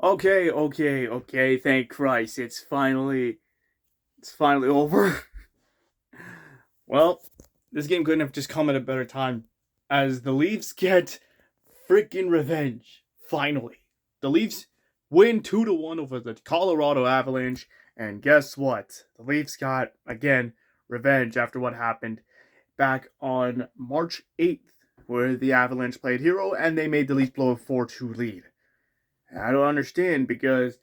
Okay. Thank Christ. It's finally over. Well, this game couldn't have just come at a better time as the Leafs get freaking revenge. Finally. The Leafs win 2-1 over the Colorado Avalanche, and guess what? The Leafs got again revenge after what happened back on March 8th, where the Avalanche played hero and they made the Leafs blow a 4-2 lead. I don't understand because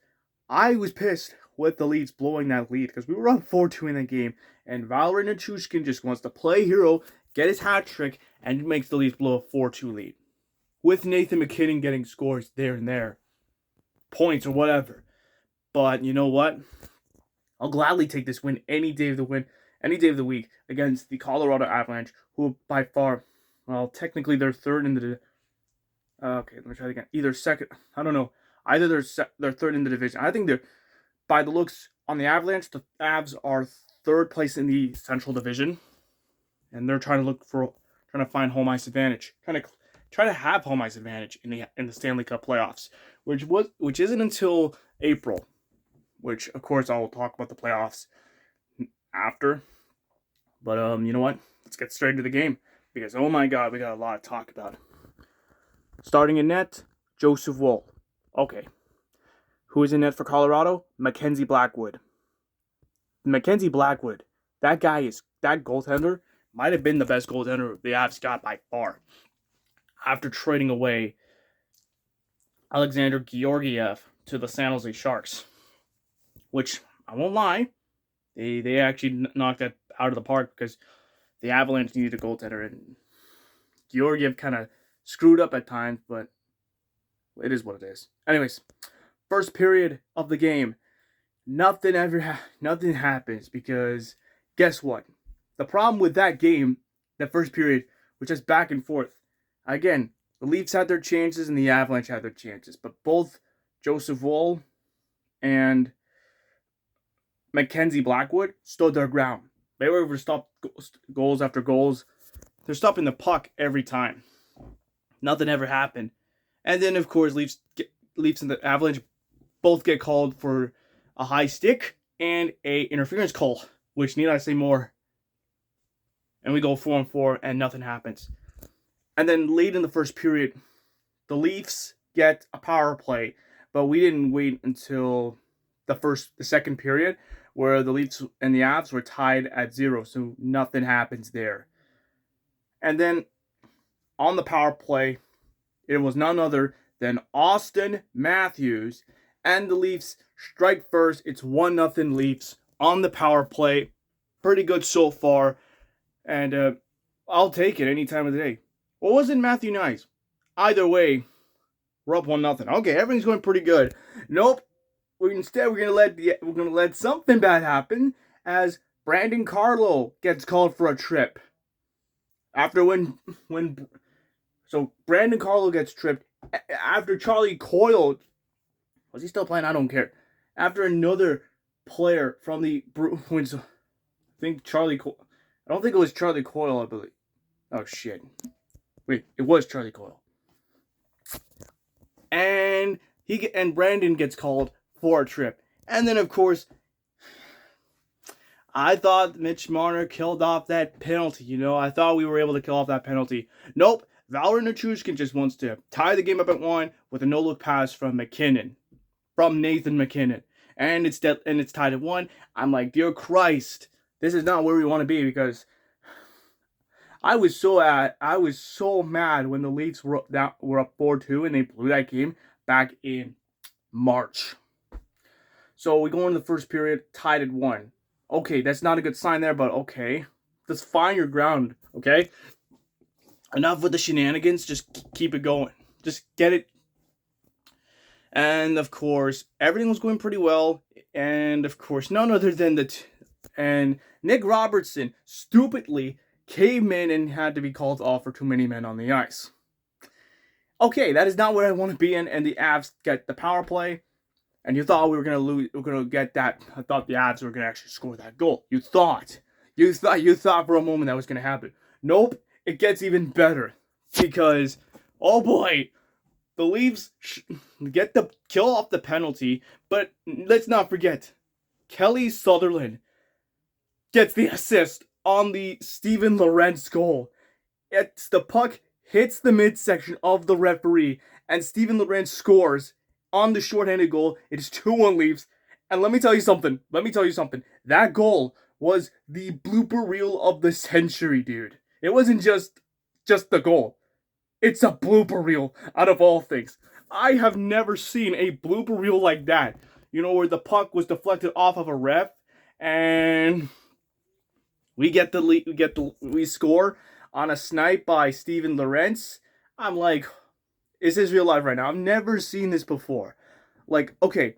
I was pissed with the Leafs blowing that lead because we were up 4-2 in the game, and Valorant Nichushkin just wants to play hero, get his hat trick, and makes the Leafs blow a 4-2 lead. With Nathan MacKinnon getting scores there and there, points or whatever. But you know what? I'll gladly take this win any day of the week against the Colorado Avalanche, who by far, well, technically they're third in the. Okay, let me try it again. Either second, I don't know. Either they're third in the division. I think they're, by the looks on the Avalanche, the Avs are third place in the Central Division, and they're trying to find home ice advantage, try to have home ice advantage in the Stanley Cup playoffs, which isn't until April. Which of course I will talk about the playoffs after. But you know what? Let's get straight into the game because oh my god, we got a lot to talk about. Starting in net, Joseph Woll. Okay. Who is in net for Colorado? Mackenzie Blackwood. Mackenzie Blackwood. That goaltender might have been the best goaltender the Avs got by far. After trading away Alexander Georgiev to the San Jose Sharks. Which, I won't lie, they actually knocked that out of the park because the Avalanche needed a goaltender, and Georgiev kind of screwed up at times, but it is what it is. Anyways, first period of the game, nothing happens because guess what? The problem with that game, that first period, was just back and forth. Again, the Leafs had their chances and the Avalanche had their chances, but both Joseph Woll and Mackenzie Blackwood stood their ground. They were able to stop goals after goals. They're stopping the puck every time. Nothing ever happened. And then, of course, Leafs and the Avalanche both get called for a high stick and a interference call, which need I say more? And we go 4-4 and nothing happens. And then late in the first period, the Leafs get a power play, but we didn't wait until the second period where the Leafs and the Avs were tied at 0, so nothing happens there. And then on the power play, it was none other than Austin Matthews, and the Leafs strike first. It's 1-0 Leafs on the power play. Pretty good so far, and I'll take it any time of the day. Or wasn't Matthew nice? Either way, we're up 1-0. Okay, everything's going pretty good. Nope. We're gonna let something bad happen as Brandon Carlo gets called for a trip. So Brandon Carlo gets tripped after Charlie Coyle. Was he still playing? I don't care. After another player from the Bruins, I don't think it was Charlie Coyle, I believe. Oh shit. Wait, it was Charlie Coyle. And Brandon gets called for a trip. And then, of course, I thought Mitch Marner killed off that penalty. I thought we were able to kill off that penalty. Nope. Valorant Nichushkin just wants to tie the game up at 1 with a no-look pass from Nathan MacKinnon. And it's tied at 1. I'm like, dear Christ, this is not where we want to be because I was so mad when the Leafs were up 4-2 and they blew that game back in March. So we go into the first period, tied at 1. Okay, that's not a good sign there, but okay. Just find your ground, okay? Enough with the shenanigans, just keep it going. Just get it. And of course, everything was going pretty well. And of course, none other than and Nick Robertson stupidly came in and had to be called off for too many men on the ice. Okay, that is not where I want to be in, and the Avs get the power play. And you thought we were gonna lose. We're gonna get that. I thought the Avs were gonna actually score that goal. You thought for a moment that was gonna happen. Nope. It gets even better because, oh boy, the Leafs get the kill off the penalty, but let's not forget, Kelly Sutherland gets the assist on the Steven Lorentz goal. It's the puck hits the midsection of the referee, and Steven Lorentz scores on the shorthanded goal. It is 2-1 Leafs. And let me tell you something. That goal was the blooper reel of the century, dude. It wasn't just the goal. It's a blooper reel out of all things. I have never seen a blooper reel like that. You know, where the puck was deflected off of a ref, and we score on a snipe by Steven Lorentz. I'm like, is this real life right now? I've never seen this before. Like, okay,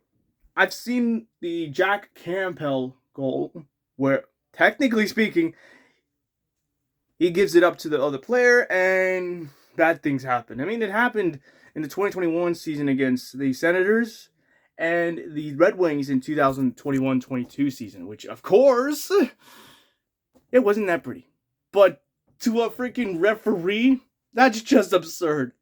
I've seen the Jack Campbell goal where, technically speaking, he gives it up to the other player and bad things happen. I mean, it happened in the 2021 season against the Senators and the Red Wings in 2021-22 season, which, of course, it wasn't that pretty. But to a freaking referee, that's just absurd.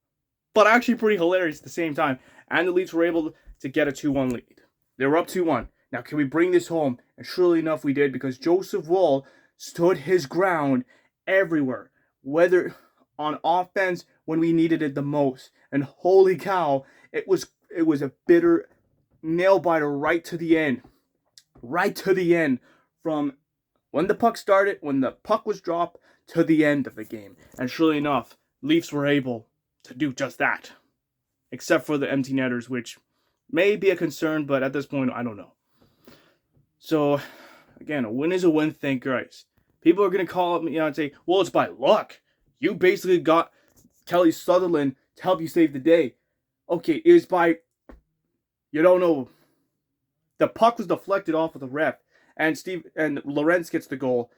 But actually pretty hilarious at the same time. And the Leafs were able to get a 2-1 lead. They were up 2-1. Now, can we bring this home? And surely enough, we did, because Joseph Woll stood his ground everywhere. Whether on offense, when we needed it the most. And holy cow, it was a bitter nail biter right to the end. Right to the end. From when the puck started, when the puck was dropped, to the end of the game. And surely enough, Leafs were able to do just that. Except for the empty netters, which may be a concern, but at this point, I don't know. So, again, a win is a win, thank Christ. People are going to call me out and say, well, it's by luck. You basically got Kelly Sutherland to help you save the day. Okay, it was by, you don't know, the puck was deflected off of the ref, and Lorentz gets the goal.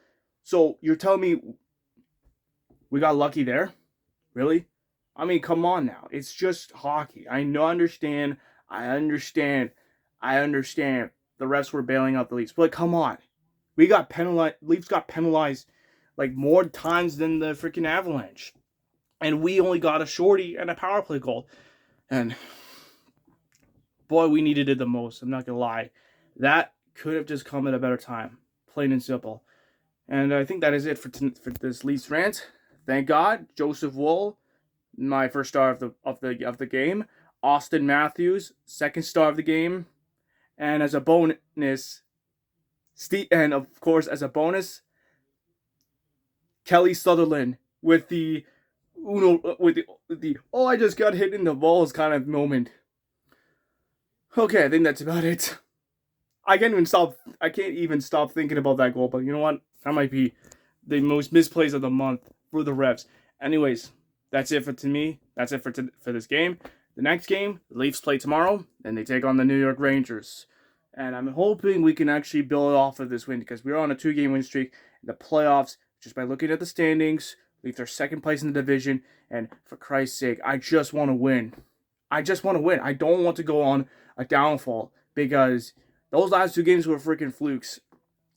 So, you're telling me we got lucky there? Really? I mean, come on now. It's just hockey. I understand. The refs were bailing out the Leafs. But come on. Leafs got penalized like more times than the freaking Avalanche. And we only got a shorty and a power play goal. And boy, we needed it the most. I'm not going to lie. That could have just come at a better time. Plain and simple. And I think that is it for this Leafs rant. Thank God, Joseph Woll, my first star of the game. Austin Matthews, second star of the game. And as a bonus, Kelly Sutherland with the I just got hit in the balls kind of moment. Okay, I think that's about it. I can't even stop thinking about that goal, but you know what? That might be the most misplays of the month for the refs. Anyways, that's it for me. That's it for this game. The next game, the Leafs play tomorrow, and they take on the New York Rangers. And I'm hoping we can actually build off of this win, because we're on a 2-game win streak in the playoffs. Just by looking at the standings, Leafs are second place in the division, and for Christ's sake, I just want to win. I don't want to go on a downfall, because those last 2 games were freaking flukes.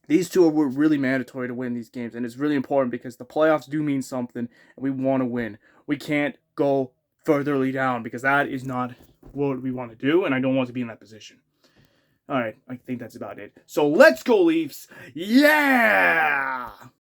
These 2 were really mandatory to win these games, and it's really important because the playoffs do mean something, and we want to win. We can't go furtherly down, because that is not what we want to do, and I don't want to be in that position. All right, I think that's about it. So let's go, Leafs! Yeah!